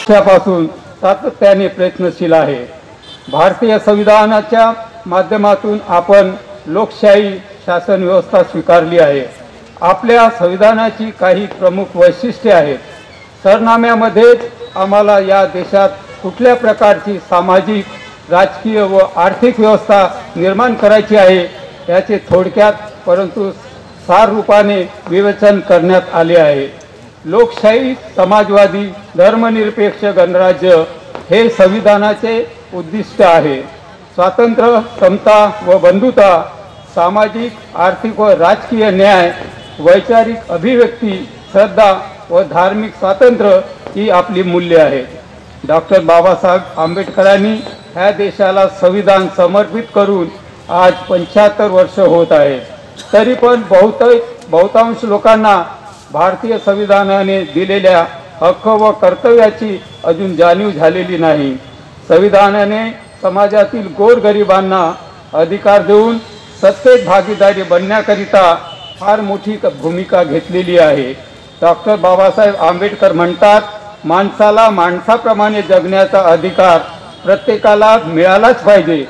वर्षापासून सातत्याने प्रयत्नशील आहे। भारतीय संविधानाच्या माध्यमातून आपण लोकशाही शासन व्यवस्था स्वीकारली आहे। आपल्या संविधानाची काही प्रमुख वैशिष्ट्ये आहेत। सरनाम्यामध्येच आम्हाला या देशात कुठल्या प्रकारची सामाजिक, राजकीय व आर्थिक व्यवस्था निर्माण करायची आहे याचे थोडक्यात परंतु सार रूपाने विवेचन करण्यात आले आहे। लोकशाही, समाजवादी, धर्मनिरपेक्ष गणराज्य हे संविधानाचे उद्दिष्ट आहे। स्वातंत्र्य, समता व बंधुता, सामाजिक, आर्थिक व राजकीय न्याय, वैचारिक अभिव्यक्ती, श्रद्धा व धार्मिक स्वातंत्र्य ही आपली मूल्ये आहेत। डॉक्टर बाबासाहेब आंबेडकरांनी ह्या देशाला संविधान समर्पित करून आज 75 वर्ष होत आहेत। तरी पण बहुतांश लोकांना भारतीय संविधानाने दिलेल्या हक्क व कर्तव्याची अजून जाणीव झालेली नाही। संविधानाने समाजातील गोरगरिबांना अधिकार देऊन सत्तेत भागीदारी बनण्याकरिता फार मोठी भूमिका घेतलेली आहे। डॉक्टर बाबासाहेब आंबेडकर म्हणतात, माणसाला माणसाप्रमाणे जगण्याचा अधिकार प्रत्येकाला मिळालाच पाहिजे।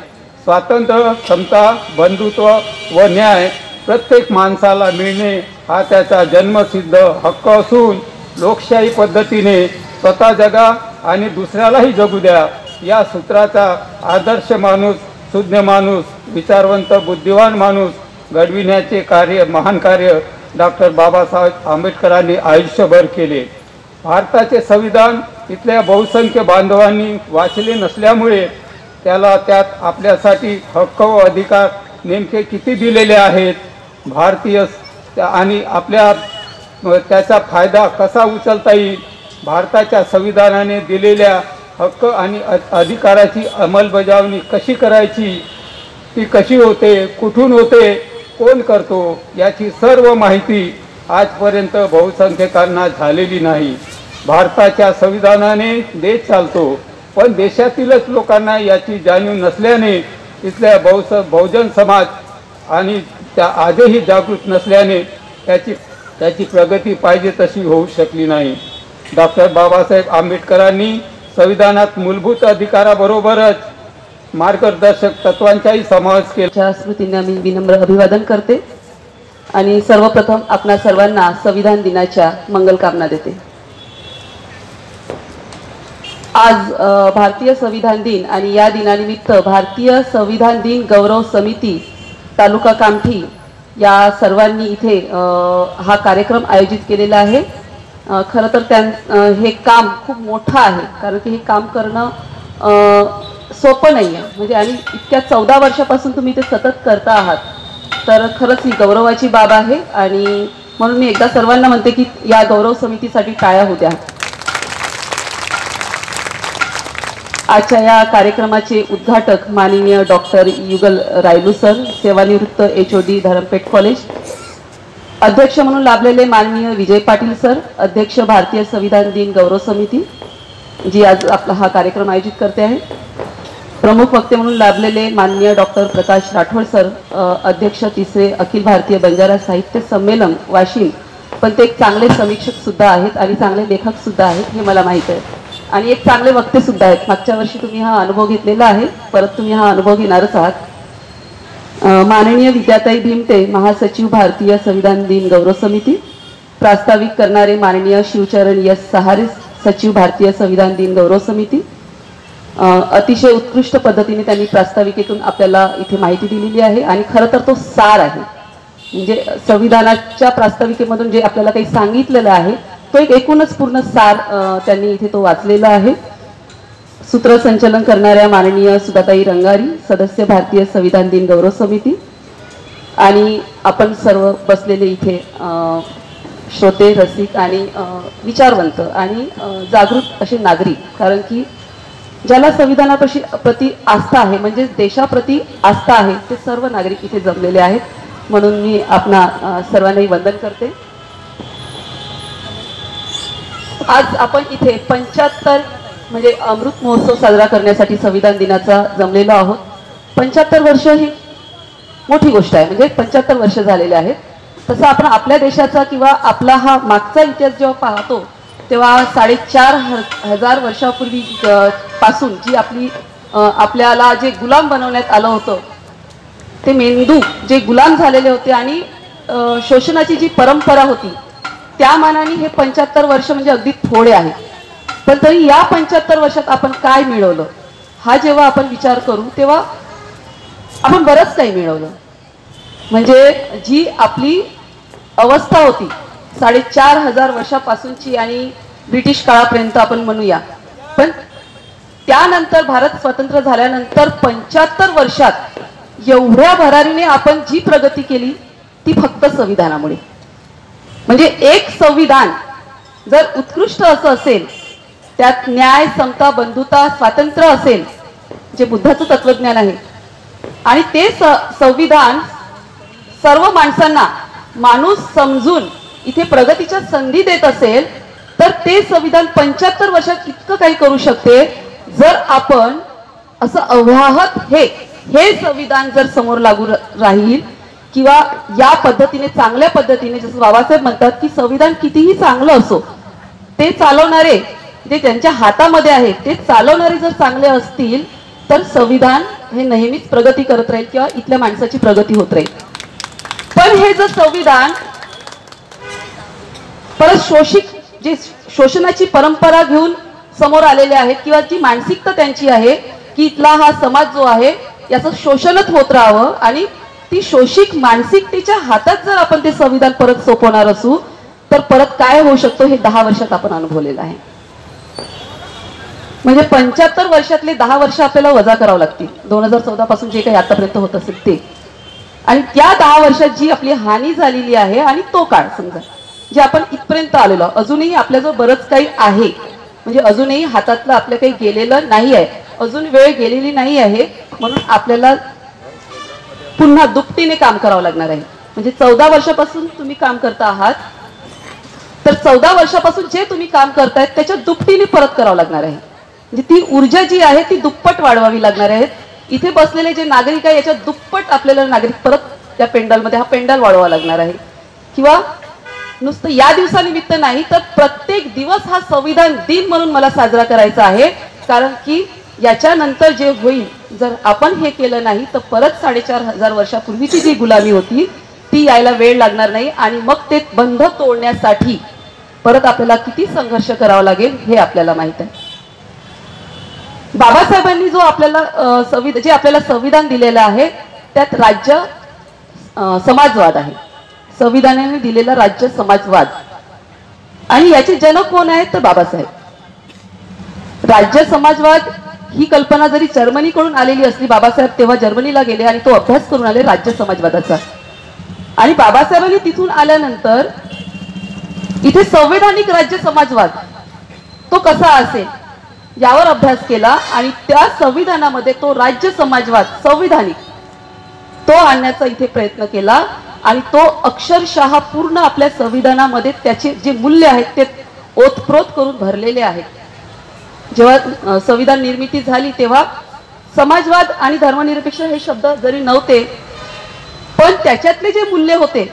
स्वातंत्र्य, समता, बंधुत्व व न्याय प्रत्येक माणसाला मिळणे हा त्याचा जन्मसिद्ध हक्क असून लोकशाही पद्धतीने स्वतः जगा आणि दुसऱ्यालाही जगू द्या या सूत्राचा आदर्श माणूस, सुज्ञ माणूस, विचारवंत, बुद्धिवान माणूस घडविण्याचे कार्य, महान कार्य डॉक्टर बाबासाहेब आंबेडकरांनी आयुष्यभर केले। भारताचे संविधान इथल्या बहुसंख्य बांधवांनी वाचले नसल्यामुळे त्याला त्यात आपल्यासाठी हक्क व अधिकार नेमके किती दिलेले आहेत, भारतीय आणि आपल्या त्याचा फायदा कसा उचलता येईल, भारताच्या संविधानाने दिलेल्या हक्क आणि अधिकाराची अंमलबजावणी कशी करायची, ती कशी होते, कुठून होते, कोण करतो याची सर्व माहिती आजपर्यंत बहुसंख्यकांना झालेली नाही। भारताच्या संविधानाने देश चालतो, पण देशातीलच लोकांना याची जाणीव नसल्याने इथल्या बहुजन समाज आणि त्या आजही जागृत नसल्याने त्याची प्रगती पाहिजे तशी होऊ शकली नाही। डॉक्टर बाबासाहेब आंबेडकरांनी संविधानात मूलभूत अधिकाराबरोबरच मार्गदर्शक तत्वांचाही समावेश केला। स्मृतींना मी विनम्र अभिवादन करते आणि सर्वप्रथम आपणा सर्वांना संविधान दिनाच्या मंगलकामना देते। आज भारतीय संविधान दिन आणि या दिनानिमित्त भारतीय संविधान दिन गौरव समिती तालुका कामठी या सर्वांनी इथे हा कार्यक्रम आयोजित केलेला आहे। खरं तर हे काम खूप मोठं आहे, कारण की हे काम करणं सोपं नाही आहे, म्हणजे आणि इतक्या 14 वर्षापासून तुम्ही ते सतत करता आहात, तर खरंच ही गौरवाची बाब आहे। आणि म्हणून मी एकदा सर्वांना म्हणते की या गौरव समितीसाठी टाळ्या होऊ द्या। आजच्या या कार्यक्रमाचे उद्घाटक माननीय डॉक्टर युगल रायलू सर, सेवानिवृत्त HOD धरमपेठ कॉलेज। अध्यक्ष म्हणून लाभलेले माननीय विजय पाटील सर, अध्यक्ष भारतीय संविधान दिन गौरव समिती, जी आज आपला हा कार्यक्रम आयोजित करते आहे। प्रमुख वक्ते म्हणून लाभलेले माननीय डॉक्टर प्रकाश राठोड सर, अध्यक्ष तिसरे अखिल भारतीय बंजारा साहित्य संमेलन वाशिम, पण ते एक चांगले समीक्षक सुद्धा आहेत आणि चांगले लेखक सुद्धा आहेत हे मला माहीत आहे, आणि एक चांगले वक्ते सुद्धा आहेत। मागच्या वर्षी तुम्ही हा अनुभव घेतलेला आहे, परत तुम्ही हा अनुभव घेणारच आहात। माननीय विद्याताई भीमते, महासचिव भारतीय संविधान दिन गौरव समिती। प्रास्ताविक करणारे माननीय शिवचरण एस सहारे, सचिव भारतीय संविधान दिन गौरव समिती। अतिशय उत्कृष्ट पद्धतीने त्यांनी प्रास्ताविकेतून आपल्याला इथे माहिती दिलेली आहे आणि खरं तर तो सार आहे, म्हणजे संविधानाच्या प्रास्ताविकेमधून जे आपल्याला काही सांगितलेलं आहे तो एक एकूणच पूर्ण सार त्यांनी इथे तो वाचलेला आहे। सूत्रसंचालन करणाऱ्या माननीय सुधाताई रंगारी, सदस्य भारतीय संविधान दिन गौरव समिती। आणि आपण सर्व बसलेले इथे श्रोते, रसिक आणि विचारवंत आणि जागृत असे नागरिक, कारण की ज्याला संविधानाप्रती आस्था आहे, म्हणजे देशाप्रती आस्था आहे, ते सर्व नागरिक इथे जमलेले आहेत, म्हणून मी आपणा सर्वांनाही वंदन करते। आज आपण इथे 75 म्हणजे अमृत महोत्सव साजरा करण्यासाठी संविधान दिनाचा जमलेलो आहोत। 75 वर्ष ही मोठी गोष्ट आहे, म्हणजे 75 वर्ष झालेले आहेत। तसं आपण आपल्या देशाचा किंवा आपला हा मागचा इतिहास जेव्हा पाहतो तेव्हा 4,500 वर्षापूर्वी पासून जी आपल्याला जे गुलाम बनवण्यात आलं होतं, ते मेंदू जे गुलाम झालेले होते आणि शोषणाची जी परंपरा होती, त्या मानाने हे 75 वर्ष म्हणजे अगदी थोडे आहे. पण तरी या 75 वर्षात आपण काय मिळवलं हा जेव्हा आपण विचार करू तेव्हा आपण बरंच काही मिळवलं. म्हणजे जी आपली अवस्था होती 4,500 वर्षापासूनची आणि ब्रिटिश काळापर्यंत आपण म्हणूया, पण त्यानंतर भारत स्वतंत्र झाल्यानंतर 75 वर्षात एवढ्या भरारीने आपण जी प्रगती केली ती फक्त संविधानामुळे. म्हणजे एक संविधान जर उत्कृष्ट असं असेल, त्यात न्याय, समता, बंधुता, स्वातंत्र्य असेल, जे बुद्धाचं तत्वज्ञान आहे, आणि ते संविधान सर्व माणसांना माणूस समजून इथे प्रगतीच्या संधी देत असेल, तर ते संविधान 75 वर्षात इतकं काही करू शकते. जर आपण असं अव्याहत हे संविधान जर समोर लागू राहील किंवा या पद्धतीने चांगल्या पद्धतीने, जसं बाबासाहेब म्हणतात की संविधान कितीही चांगलं असो, ते चालवणारे जे त्यांच्या हातामध्ये आहे ते चालवणारे जर चांगले असतील तर संविधान हे नेहमीच प्रगती करत राहील किंवा इथल्या माणसाची प्रगती होत राहील. पण हे जर संविधान परत जे शोषणाची परंपरा घेऊन समोर आलेले आहेत किंवा जी मानसिकता त्यांची आहे की इथला हा समाज जो आहे याचं शोषणच होत राहावं आणि ती शोषित मानसिकतेच्या हातात जर आपण ते संविधान परत सोपवणार असू तर परत काय होऊ शकतो हे 10 वर्षात आपण अनुभवलेलं आहे. म्हणजे 75 वर्षातले 10 वर्ष आपल्याला वजा करावं लागतील 2014 पासून जे काही आतापर्यंत होत असेल ते, आणि त्या 10 वर्षात जी आपली हानी झालेली आहे आणि तो काळ समजा जे आपण इथपर्यंत आलेलो, अजूनही आपल्याजवळ बरंच काही आहे, म्हणजे अजूनही हातातलं आपलं काही गेलेलं नाही आहे, अजून वेळ गेलेली नाही आहे, म्हणून आपल्याला पुन्हा दुपटीने काम करावं लागणार आहे. म्हणजे 14 वर्षापासून तुम्ही काम करता आहात तर 14 वर्षापासून जे तुम्ही काम करतायत त्याच्या दुपटीने परत करावं लागणार आहे. म्हणजे ती ऊर्जा जी आहे ती दुप्पट वाढवावी लागणार आहे. इथे बसलेले जे नागरिक आहे याच्या दुप्पट आपल्याला नागरिक परत त्या पेंडलमध्ये हा पेंडल वाढवावा लागणार आहे. किंवा नुसतं या दिवसानिमित्त नाही तर प्रत्येक दिवस हा संविधान दिन म्हणून मला साजरा करायचा आहे, कारण की याच्यानंतर जे होईल जर आपण हे केलं नाही तर परत 4,500 वर्षापूर्वीची जी गुलामी होती ती यायला वेळ लागणार नाही आणि मग ते बंध तोडण्यासाठी परत आपल्याला किती संघर्ष करावा लागेल हे आपल्याला माहित आहे. बाबासाहेबांनी जो आपल्याला संविधान दिलेलं आहे त्यात राज्य समाजवाद आहे. संविधानाने दिलेला राज्य समाजवाद आणि याचे जनक कोण आहेत तर बाबासाहेब. राज्य समाजवाद ही कल्पना जरी जर्मनीकडून आलेली असली, बाबासाहेब तेव्हा जर्मनीला गेले आणि तो अभ्यास करून आले राज्य समाजवादाचा, आणि बाबासाहेबांनी तिथून आल्यानंतर इथे संवैधानिक राज्य समाजवाद तो कसा असेल यावर अभ्यास केला आणि त्या संविधानामध्ये तो राज्य समाजवाद संविधानिक तो आणण्याचा इथे प्रयत्न केला आणि तो अक्षरशः पूर्ण आपल्या संविधानामध्ये त्याचे जे मूल्य आहेत ते ओतप्रोत करून भरलेले आहेत. जेव्हा संविधान निर्मिती झाली तेव्हा समाजवाद आणि धर्मनिरपेक्ष हे शब्द जरी नव्हते पण त्याच्यातले जे मूल्य होते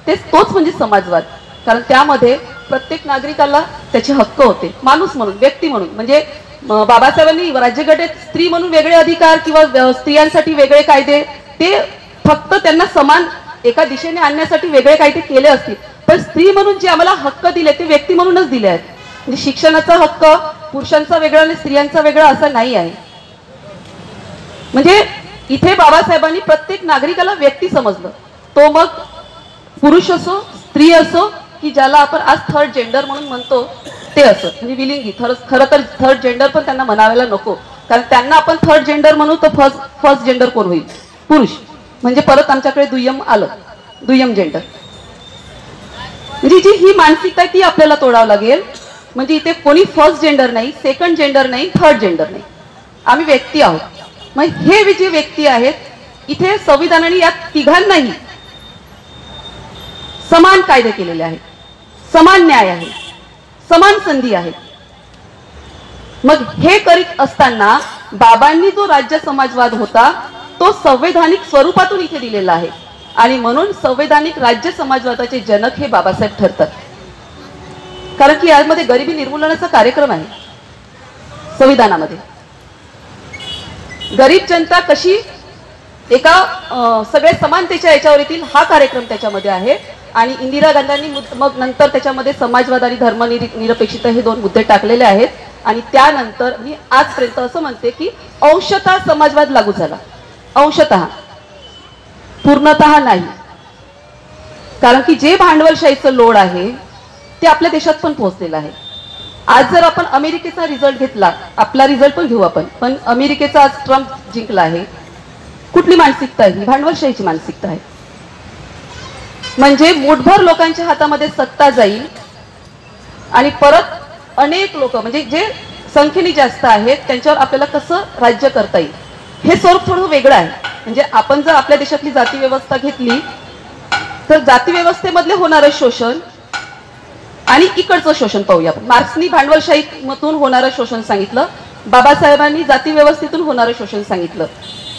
तोच म्हणजे समाजवाद, कारण त्यामध्ये प्रत्येक नागरिकाला त्याचे हक्क होते माणूस म्हणून, व्यक्ती म्हणून. म्हणजे बाबासाहेबांनी राज्यघटनेत स्त्री म्हणून वेगळे अधिकार किंवा स्त्रियांसाठी वेगळे कायदे ते फक्त त्यांना समान एका दिशेने आणण्यासाठी वेगळे कायदे केले असतील, पण स्त्री म्हणून जे आम्हाला हक्क दिले ते व्यक्ती म्हणूनच दिले आहेत. म्हणजे शिक्षणाचा हक्क पुरुषांचा वेगळा आणि स्त्रियांचा वेगळा असा नाही आहे. म्हणजे इथे बाबासाहेबांनी प्रत्येक नागरिकाला व्यक्ती समजलं, तो मग पुरुष असो स्त्री असो की ज्याला आपण आज थर्ड जेंडर म्हणून म्हणतो ते असं, म्हणजे विलिंगी. खरं तर थर्ड जेंडर पण त्यांना म्हणायला नको, कारण त्यांना आपण थर्ड जेंडर म्हणू तर फर्स्ट जेंडर कोण होईल, पुरुष. म्हणजे परत आमच्याकडे दुय्यम जेंडर. म्हणजे जी ही मानसिकता ती आपल्याला तोडावं लागेल. म्हणजे इथे कोणी फर्स्ट जेंडर नाही, सेकंड जेंडर नाही, थर्ड जेंडर नाही, आम्ही व्यक्ती आहोत. मग हे जे व्यक्ती आहेत इथे संविधानाने या तिघांनाही समान कायदे केलेले आहेत, समान न्याय आहे, समान संधी आहे. मग हे करीत असताना बाबांनी जो राज्य समाजवाद होता तो संवैधानिक स्वरूपातून इथे दिलेला आहे आणि म्हणून संवैधानिक राज्य समाजवादाचे जनक हे बाबासाहेब ठरतात. कारण की यामध्ये गरिबी निर्मूलनाचा कार्यक्रम आहे. संविधानामध्ये गरीब जनता कशी एका सगळे समानतेच्या याच्यावर येतील हा कार्यक्रम त्याच्यामध्ये आहे. आणि इंदिरा गांधींनी मग नंतर त्याच्यामध्ये समाजवाद आणि धर्मनिरपेक्षता हे दोन मुद्दे टाकलेले आहेत. आणि त्यानंतर मी आजपर्यंत असं म्हणते की अंशतः समाजवाद लागू झाला, अंशतः, पूर्णतः नाही. कारण की जे भांडवलशाहीचं लोड आहे ते आपल्या देशात पण पोहोचलेलं आहे. आज जर आपण अमेरिकेचा रिझल्ट घेतला, आपला रिझल्ट पण घेऊ आपण, पण अमेरिकेचा आज ट्रम्प जिंकला आहे. कुठली मानसिकता आहे? भांडवलशाहीची मानसिकता आहे. म्हणजे मुठभर लोकांच्या हातामध्ये सत्ता जाईल आणि परत अनेक लोक म्हणजे जे संख्येने जास्त आहेत त्यांच्यावर आपल्याला कसं राज्य करता येईल हे स्वरूप थोडं वेगळं आहे. म्हणजे आपण जर आपल्या देशातली जाती व्यवस्था घेतली तर जाती व्यवस्थेमधले होणारं शोषण आणि इकडचं शोषण पाहूया आपण. मार्क्सनी भांडवलशाहीमधून होणारं शोषण सांगितलं, बाबासाहेबांनी जाती व्यवस्थेतून होणारं शोषण सांगितलं.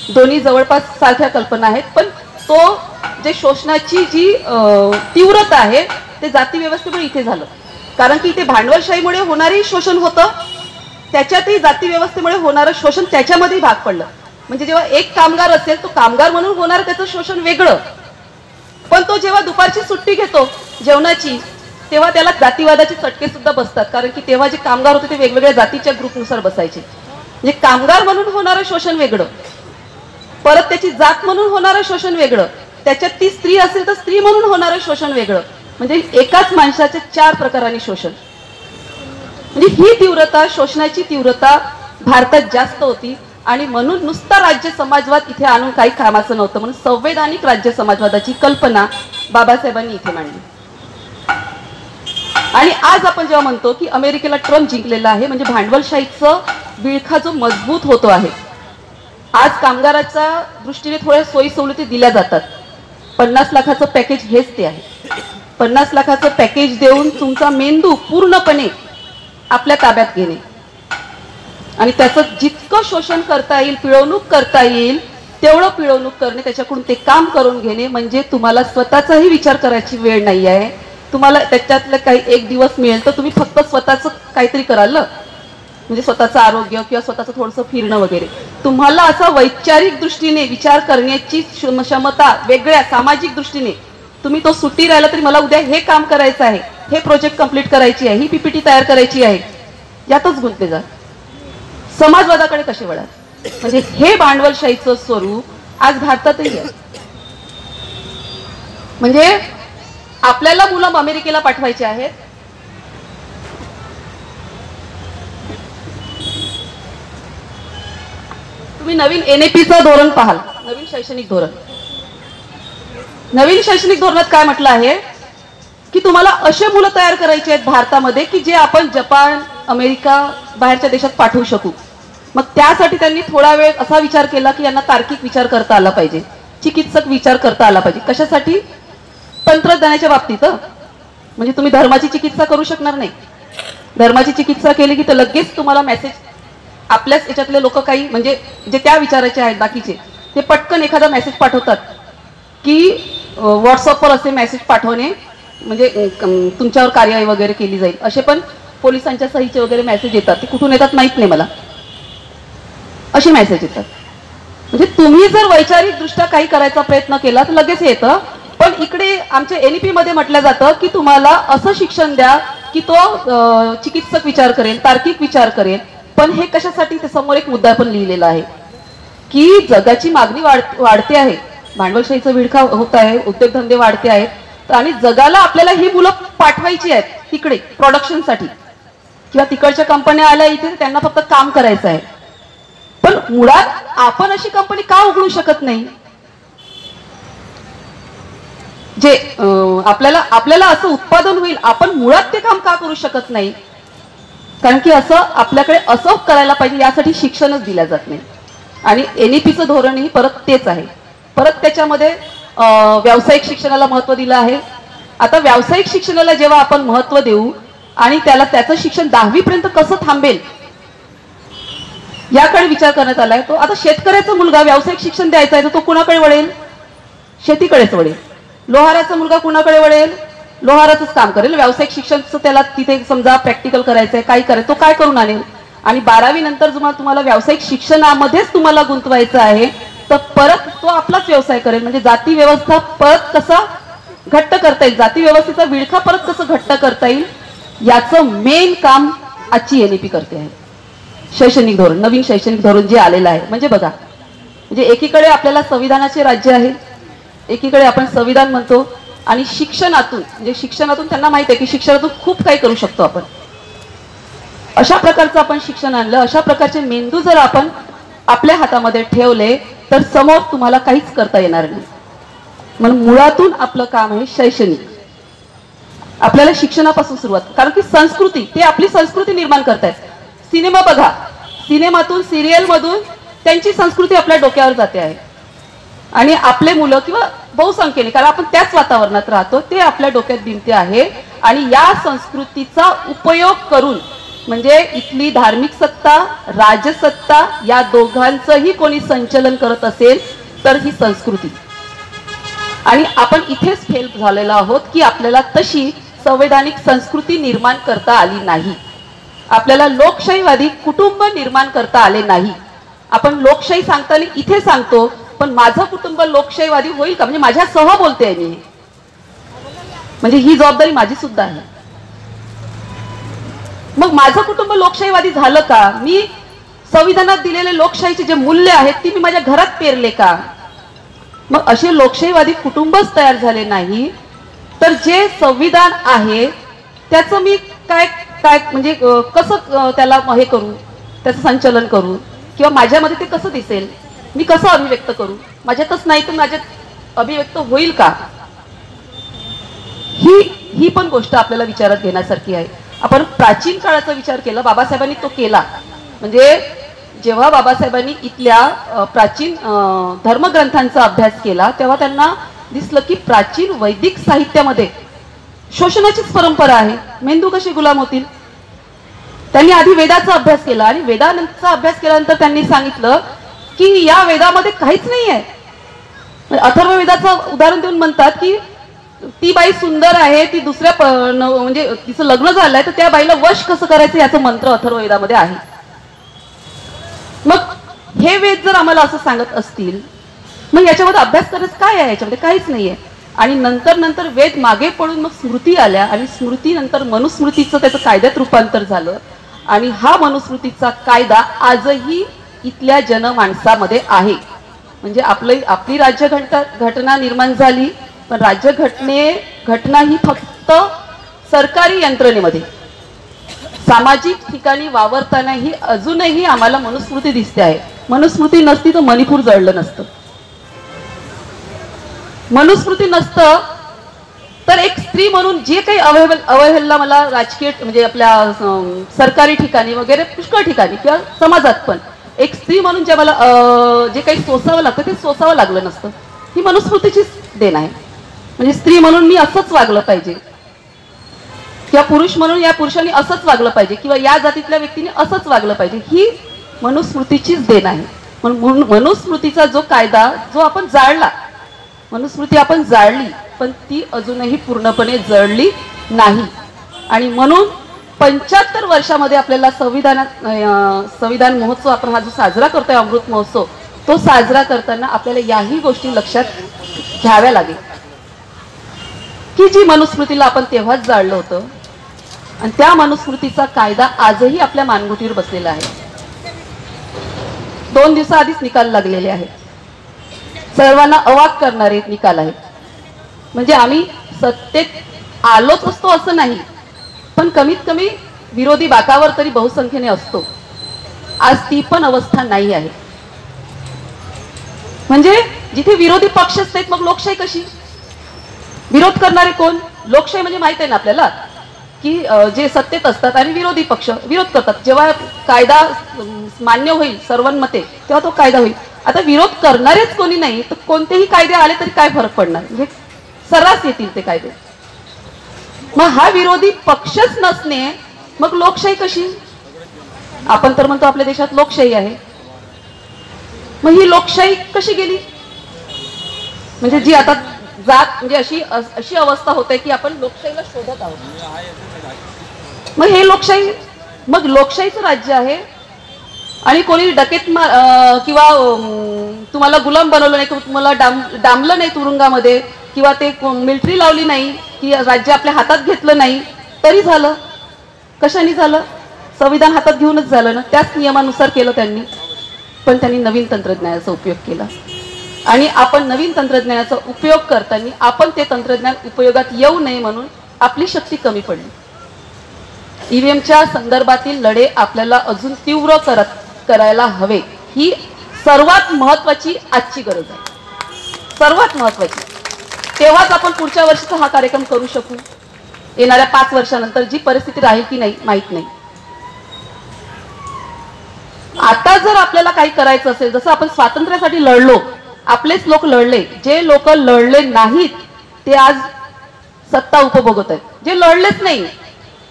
दोन्ही जवळपास सारख्या कल्पना आहेत, पण तो जे शोषणाची जी तीव्रता आहे ते जाती व्यवस्थेमुळे इथे झालं. कारण की इथे भांडवलशाहीमुळे होणारही शोषण होतं, त्याच्यातही जाती व्यवस्थेमुळे होणारं शोषण त्याच्यामध्ये भाग पडलं. म्हणजे जेव्हा एक कामगार असेल तो कामगार म्हणून होणार त्याचं शोषण वेगळं, पण तो जेव्हा दुपारची सुट्टी घेतो जेवणाची तेव्हा त्याला जातीवादाचे चटके सुद्धा बसतात. कारण की तेव्हा जे कामगार होते ते वेगवेगळ्या जातीच्या ग्रुपनुसार बसायचे. म्हणजे कामगार म्हणून होणारं शोषण वेगळं, परत त्याची जात म्हणून होणारं शोषण वेगळं, त्याच्यात ती स्त्री असेल तर स्त्री म्हणून होणारं शोषण वेगळं. म्हणजे एकाच माणसाच्या 4 प्रकारांनी शोषण. म्हणजे ही तीव्रता, शोषणाची तीव्रता भारतात जास्त होती. आणि म्हणून नुसता राज्य समाजवाद इथे आणून काही कामाचं नव्हतं, म्हणून संवैधानिक राज्य समाजवादाची कल्पना बाबासाहेबांनी इथे मांडली. आणि आज आपण जेव्हा म्हणतो की अमेरिकेला ट्रम्प जिंकलेला आहे म्हणजे भांडवलशाहीचा विळखा जो मजबूत होतो आहे. आज कामगाराच्या दृष्टीने थोड्या सोयी सवलती दिल्या जातात. 50 लाखाचं पॅकेज हेच ते आहे. 50 लाखाचं पॅकेज देऊन तुमचा मेंदू पूर्णपणे आपल्या ताब्यात घेणे आणि त्याचं जितकं शोषण करता येईल, पिळवणूक करता येईल तेवढं पिळवणूक करणे, त्याच्याकडून ते काम करून घेणे. म्हणजे तुम्हाला स्वतःचाही विचार करायची वेळ नाही आहे. तुम्हाला त्याच्यातलं काही एक दिवस मिळेल तर तुम्ही फक्त स्वतःचं काहीतरी कराल, म्हणजे स्वतःचं आरोग्य किंवा स्वतःचं थोडंसं फिरणं वगैरे. तुम्हाला असा वैचारिक दृष्टीने विचार करण्याची क्षमता वेगळ्या सामाजिक दृष्टीने तुम्ही तो सुट्टी राहिला तरी मला उद्या हे काम करायचं आहे, हे प्रोजेक्ट कंप्लीट करायची आहे, ही पीपीटी तयार करायची आहे, यातच गुंतले जा. समाजवादाकडे कसे वळा? म्हणजे हे भांडवलशाहीचं स्वरूप आज भारतातही आहे. म्हणजे आपल्याला मुलं अमेरिकेला पाठवायचे आहेत, तुम्ही नवीन NAPचं धोरण पाहाल, नवीन शैक्षणिक धोरण. नवीन शैक्षणिक धोरणात काय म्हटलं आहे की तुम्हाला असे मुलं तयार करायचे आहेत भारतामध्ये की जे आपण जपान, अमेरिका, बाहेरच्या देशात पाठवू शकू. मग त्यासाठी त्यांनी थोडा वेळ असा विचार केला की यांना तार्किक विचार करता आला पाहिजे, चिकित्सक विचार करता आला पाहिजे. कशासाठी? तंत्रज्ञानाच्या बाबतीत. म्हणजे तुम्ही धर्माची चिकित्सा करू शकणार नाही. धर्माची चिकित्सा केली की तर लगेच तुम्हाला मेसेज, आपल्याच याच्यातले लोक काही म्हणजे जे त्या विचाराचे आहेत बाकीचे ते पटकन एखादा मेसेज पाठवतात की व्हॉट्सअपवर असे मेसेज पाठवणे म्हणजे तुमच्यावर कार्यवाही वगैरे केली जाईल. असे पण पोलिसांच्या सहीचे वगैरे मेसेज येतात. ते कुठून येतात माहित नाही मला, असे मेसेज येतात. म्हणजे तुम्ही जर वैचारिक दृष्ट्या काही करायचा प्रयत्न केला तर लगेच येतं. पण इकडे आमच्या NEP मध्ये म्हटलं जातं की तुम्हाला असं शिक्षण द्या की तो चिकित्सक विचार करेल, तार्किक विचार करेल. पण हे कशासाठी? ते समोर एक मुद्दा पण लिहिलेला आहे की जगाची मागणी वाढते आहे, भांडवलशाहीचा विळखा होत आहे, उद्योगधंदे वाढते आहेत आणि जगाला आपल्याला ही मुलं पाठवायची आहेत तिकडे प्रोडक्शनसाठी किंवा तिकडच्या कंपन्या आल्या इथे त्यांना फक्त काम करायचं आहे. पण मुळात आपण अशी कंपनी का उघडू शकत नाही जे आपल्याला असं उत्पादन होईल? आपण मुळात ते काम का करू शकत नाही? कारण की असं आपल्याकडे असं करायला पाहिजे यासाठी शिक्षणच दिलं जात नाही. आणि NEPचं धोरणही परत तेच आहे. परत त्याच्यामध्ये व्यावसायिक शिक्षणाला महत्त्व दिलं आहे. आता व्यावसायिक शिक्षणाला जेव्हा आपण महत्त्व देऊ आणि त्याचं शिक्षण 10वी पर्यंत कसं थांबेल याकडे विचार करण्यात आलाय. तो आता शेतकऱ्याचा मुलगा व्यावसायिक शिक्षण द्यायचा आहे तर तो कुणाकडे वळेल? शेतीकडेच वळेल. लोहाराचा मुलगा कुणाकडे वळेल? लोहाराचंच काम करेल, व्यावसायिक शिक्षणचं त्याला तिथे समजा प्रॅक्टिकल करायचंय, काय करायचं, तो काय करून आणेल. आणि 12वी नंतर तुम्हाला व्यावसायिक शिक्षणामध्येच तुम्हाला गुंतवायचं आहे, तर परत तो आपलाच व्यवसाय करेल. म्हणजे जाती व्यवस्था परत कसा घट्ट करता येईल, जाती व्यवस्थेचा विळखा परत कसं घट्ट करता येईल, याचं मेन काम आजची NEP करते आहे. शैक्षणिक धोरण, नवीन शैक्षणिक धोरण जे आलेलं आहे. म्हणजे बघा, म्हणजे एकीकडे आपल्याला संविधानाचे राज्य आहे, एकीकडे आपण संविधान म्हणतो, आणि शिक्षणातून म्हणजे शिक्षणातून त्यांना माहिती आहे की शिक्षणातून खूप काही करू शकतो आपण. अशा प्रकारचं आपण शिक्षण आणलं, अशा प्रकारचे मेंदू जर आपण आपल्या हातामध्ये ठेवले तर समोर तुम्हाला काहीच करता येणार नाही. म्हणून मुळातून आपलं काम आहे शैक्षणिक. आपल्याला शिक्षणापासून सुरुवात, कारण की संस्कृती, ते आपली संस्कृती निर्माण करतायत. सिनेमा बघा, सिनेमातून सिरियल मधून त्यांची संस्कृती आपल्या डोक्यावर जाते आहे, आणि आपले मुलं किंवा बहुसंख्येने, कारण आपण त्याच वातावरणात राहतो, ते आपल्या डोक्यात भिनते आहे. आणि या संस्कृतीचा उपयोग करून म्हणजे इथली धार्मिक सत्ता, राजसत्ता या दोघांचंही कोणी संचलन करत असेल तर ही संस्कृती. आणि आपण इथेच फेल झालेलो आहोत की आपल्याला तशी संवैधानिक संस्कृती निर्माण करता आली नाही. आपल्याला लोकशाहीवादी कुटुंब निर्माण करता आले नाही. आपण लोकशाही सांगताना इथे सांगतो, पण माझं कुटुंब लोकशाहीवादी होईल का, म्हणजे माझ्यासह बोलते आहे मी, म्हणजे ही जबाबदारी माझी सुद्धा आहे. मग माझं कुटुंब लोकशाहीवादी झालं का, मी संविधानात दिलेले लोकशाहीचे जे मूल्य आहेत ती मी माझ्या घरात पेरले का. मग असे लोकशाहीवादी कुटुंबच तयार झाले नाही तर जे संविधान आहे त्याचं मी काय काय म्हणजे कसं त्याला हे करू, त्याचं संचलन करू, किंवा माझ्यामध्ये ते कसं दिसेल, मी कसं अभिव्यक्त करू, माझ्यातच नाही तर माझ्यात अभिव्यक्त होईल का. ही पण गोष्ट आपल्याला विचारात घेण्यासारखी आहे. आपण प्राचीन काळाचा विचार केला, बाबासाहेबांनी तो केला. म्हणजे जेव्हा बाबासाहेबांनी इथल्या प्राचीन धर्मग्रंथांचा अभ्यास केला तेव्हा त्यांना दिसलं की प्राचीन वैदिक साहित्यामध्ये शोषणाचीच परंपरा आहे. मेंदू कसे गुलाम होतील. त्यांनी आधी वेदाचा अभ्यास केला आणि वेदांचा अभ्यास केल्यानंतर त्यांनी सांगितलं की या वेदामध्ये काहीच नाही आहे. अथर्ववेदाचं उदाहरण देऊन म्हणतात की ती बाई सुंदर आहे, ती दुसऱ्या म्हणजे तिचं लग्न झालंय तर त्या बाईला वश कसं करायचं याचं मंत्र अथर्ववेदामध्ये आहे. मग हे वेद जर आम्हाला असं सांगत असतील मग याच्यामध्ये अभ्यास करायचं काय आहे, याच्यामध्ये काहीच नाहीये. आणि नंतर वेद मागे पडून मग स्मृती आल्या आणि स्मृतीनंतर मनुस्मृतीचं त्याचं कायद्यात रूपांतर झालं. आणि हा मनुस्मृतीचा कायदा आजही इथल्या जनमानसामध्ये आहे. म्हणजे आपली राज्यघटना निर्माण झाली, पण राज्यघटना ही फक्त सरकारी यंत्रणेमध्ये, सामाजिक ठिकाणी वावरतानाही अजूनही आम्हाला मनुस्मृती दिसते आहे. मनुस्मृती नसती तर मणिपूर जळलं नसतं. मनुस्मृती नसतं तर एक स्त्री म्हणून जे काही अवहेलना मला राजकीय म्हणजे आपल्या सरकारी ठिकाणी वगैरे पुष्कळ ठिकाणी किंवा समाजात पण एक स्त्री म्हणून जे मला जे काही सोसावं लागतं ते सोसावं लागलं नसतं. ही मनुस्मृतीचीच देण आहे. म्हणजे स्त्री म्हणून मी असंच वागलं पाहिजे, किंवा पुरुष म्हणून या पुरुषांनी असंच वागलं पाहिजे, किंवा या जातीतल्या व्यक्तीने असंच वागलं पाहिजे, ही मनुस्मृतीचीच देण आहे. म्हणून मनुस्मृतीचा जो कायदा जो आपण जाळला, मनुस्मृती आपण जाळली पण ती अजूनही पूर्णपणे जळली नाही. आणि म्हणून 75 वर्षामध्ये आपल्याला संविधान महोत्सव आपण हा जो साजरा करतोय अमृत महोत्सव, तो साजरा करताना आपल्याला याही गोष्टी लक्षात घ्याव्या लागेल की जी मनुस्मृतीला आपण तेव्हाच जाळलं होतं आणि त्या मनुस्मृतीचा कायदा आजही आपल्या मानगुटीवर बसलेला आहे. 2 दिवसाआधीच निकाल लागलेले आहेत. सर्वांना अवाक करणारे निकाल आहेत. म्हणजे आम्ही सत्तेत आलोच असतो असं नाही, पण कमीत कमी विरोधी बाकावर तरी बहुसंख्येने असतो. आज ती पण अवस्था नाही आहे. म्हणजे जिथे विरोधी पक्षच नाहीत मग लोकशाही कशी. विरोध करणारे कोण. लोकशाही म्हणजे माहित आहे ना आपल्याला की जे सत्तेत असतात आणि विरोधी पक्ष विरोध करतात. जेव्हा कायदा मान्य होईल सर्वांमते तेव्हा तो कायदा होईल. आता विरोध करणारेच कोणी नाही तर कोणतेही कायदे आले तरी काय फरक पडणार. म्हणजे सर्रास येतील ते कायदे. मग हा विरोधी पक्षच नसणे मग लोकशाही कशी. आपण तर म्हणतो आपल्या देशात लोकशाही आहे, मग ही लोकशाही कशी गेली. म्हणजे जी आता जात म्हणजे अशी अवस्था होते की आपण लोकशाहीला शोधत आहोत. मग हे लोकशाही, मग लोकशाहीचं राज्य आहे आणि कोणी डकेत किंवा तुम्हाला गुलाम बनवलं नाही, किंवा तुम्हाला डांबलं नाही तुरुंगामध्ये, किंवा ते मिलिटरी लावली नाही, की राज्य आपल्या हातात घेतलं नाही तरी झालं. कशाने झालं? संविधान हातात घेऊनच झालं ना. त्याच नियमानुसार केलं त्यांनी. पण त्यांनी नवीन तंत्रज्ञानाचा उपयोग केला आणि आपण नवीन तंत्रज्ञानाचा उपयोग करताना आपण ते तंत्रज्ञान उपयोगात येऊ नये म्हणून आपली शक्ती कमी पडली. ईव्हीएमच्या संदर्भातील लढे आपल्याला अजून तीव्र करायला हवे. ही सर्वात महत्वाची आजची गरज आहे, सर्वात महत्वाची. तेव्हाच आपण पुढच्या वर्षीचा हा कार्यक्रम करू शकू. येणाऱ्या 5 वर्षानंतर जी परिस्थिती राहील की नाही माहित नाही. आता जर आपल्याला काही करायचं असेल, जसं आपण स्वातंत्र्यासाठी लढलो, आपलेच लोक लढले, जे लोक लढले नाहीत ते आज सत्ता उपभोगत आहेत. जे लढलेच नाही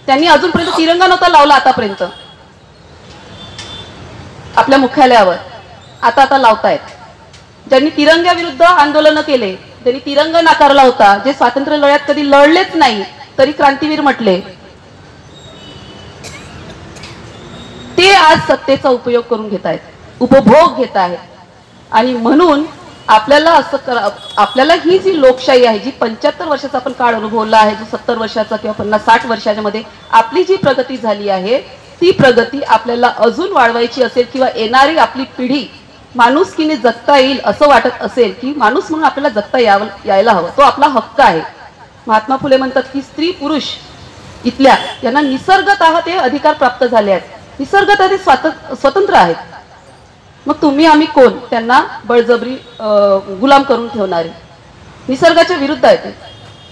त्यांनी अजूनपर्यंत तिरंगा नव्हता लावला आतापर्यंत आपल्या मुख्यालयावर, आता लावतायत. ज्यांनी तिरंग्याविरुद्ध आंदोलन केले, त्यांनी तिरंगा नाकारला होता, जे स्वातंत्र्य लढ्यात कधी लढलेच नाही तरी क्रांतीवीर म्हटले, ते आज सत्तेचा उपयोग करून घेत आहेत, उपभोग घेत आहेत. आणि म्हणून आपल्याला आपल्याला ही जी लोकशाही आहे, जी 75 वर्षाचा आपण काळ अनुभवला आहे, जो 70 वर्षाचा किंवा 50-60 वर्षाच्या मध्ये आपली जी प्रगती झाली आहे, ती प्रगती आपल्याला अजून वाढवायची असेल किंवा येणारी आपली पिढी माणुसकीने जगता येईल असं वाटत असेल, की माणूस म्हणून आपल्याला जगता यायला हवं, तो आपला हक्क आहे. महात्मा फुले म्हणतात की स्त्री पुरुष इथल्या यांना निसर्गतः ते अधिकार प्राप्त झाले आहेत, निसर्गतः ते स्वतंत्र आहेत. मग तुम्ही आम्ही कोण त्यांना बळजबरी गुलाम करून ठेवणारे? निसर्गाच्या विरुद्ध आहे ते.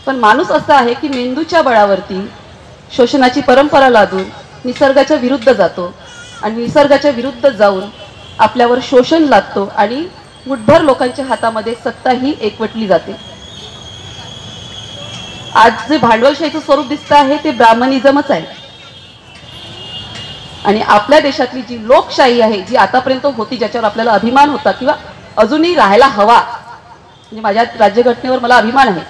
पण माणूस असा आहे की मेंदूच्या बळावरती शोषणाची परंपरा लादून निसर्गाच्या विरुद्ध जातो आणि निसर्गाच्या विरुद्ध जाऊन आपल्यावर शोषण लादतो आणि मुठभर लोकांच्या हातामध्ये सत्ता ही एकवटली जाते. आज जे भांडवलशाहीचं स्वरूप दिसतं आहे ते ब्राह्मणिझमच आहे. आणि आपल्या देशातली जी लोकशाही आहे, जी आतापर्यंत होती, ज्याच्यावर आपल्याला अभिमान होता किंवा अजूनही राहायला हवा, म्हणजे माझ्या राज्यघटनेवर मला अभिमान आहे,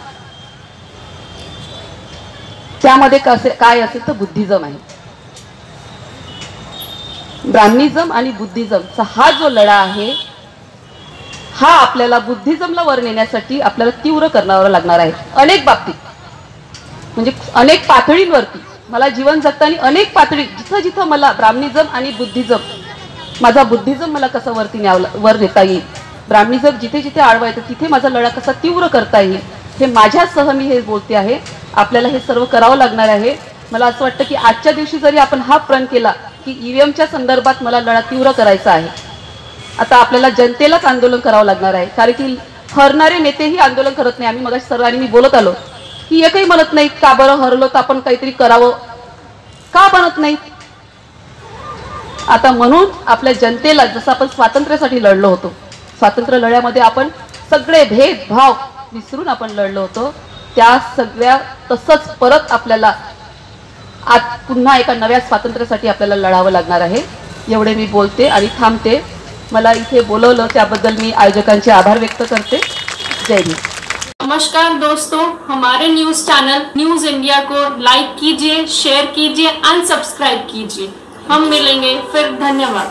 त्यामध्ये काय असेल तर बुद्धिझम आहे. ब्राह्मणिझम आणि बुद्धिझमचा हा जो लढा आहे, हा आपल्याला बुद्धिझमला वर नेण्यासाठी आपल्याला तीव्र करावा लागणार आहे. अनेक बाबतीत, म्हणजे अनेक पातळींवरती. मला जीवन जगताना अनेक पातळी, जिथं जिथं मला ब्राह्मणिझम आणि बुद्धिझम, माझा बुद्धिझम मला कसा वर नेता येईल, ब्राह्मणिझम जिथे जिथे आडवा येतं तिथे माझा लढा कसा तीव्र करता येईल, हे माझ्यासह मी हे बोलते आहे. आपल्याला हे सर्व करावं लागणार आहे. मला असं वाटतं की आजच्या दिवशी जरी आपण हा प्रण केला की ईव्हीएमच्या संदर्भात मला लढा तीव्र करायचा आहे, आता आपल्याला जनतेलाच आंदोलन करावं लागणार आहे. कारण की हरणारे नेतेही आंदोलन करत नाही. आम्ही मगाशी सर्वांनी मी बोलत आलो की एकही म्हणत नाही का बरं हरलो तर आपण काहीतरी करावं, का बनत नाही. आता म्हणून आपल्या जनतेला, जसं आपण स्वातंत्र्यासाठी लढलो होतो, स्वातंत्र्य लढ्यामध्ये आपण सगळे भेदभाव विसरून आपण लढलो होतो, त्या सगळ्या तसंच परत आपल्याला आज पुन्हा एका नव्या स्वातंत्र्यासाठी आपल्याला लढावं लागणार आहे. एवढे मी बोलते आणि थांबते. मला इथे बोलवलं त्याबद्दल मी आयोजकांचे आभार व्यक्त करते. जय हिंद. नमस्कार दोस्तों, हमारे न्यूज़ चैनल न्यूज़ इंडिया को लाइक कीजिए, शेयर कीजिए, अनसब्सक्राइब कीजिए. हम मिलेंगे फिर. धन्यवाद.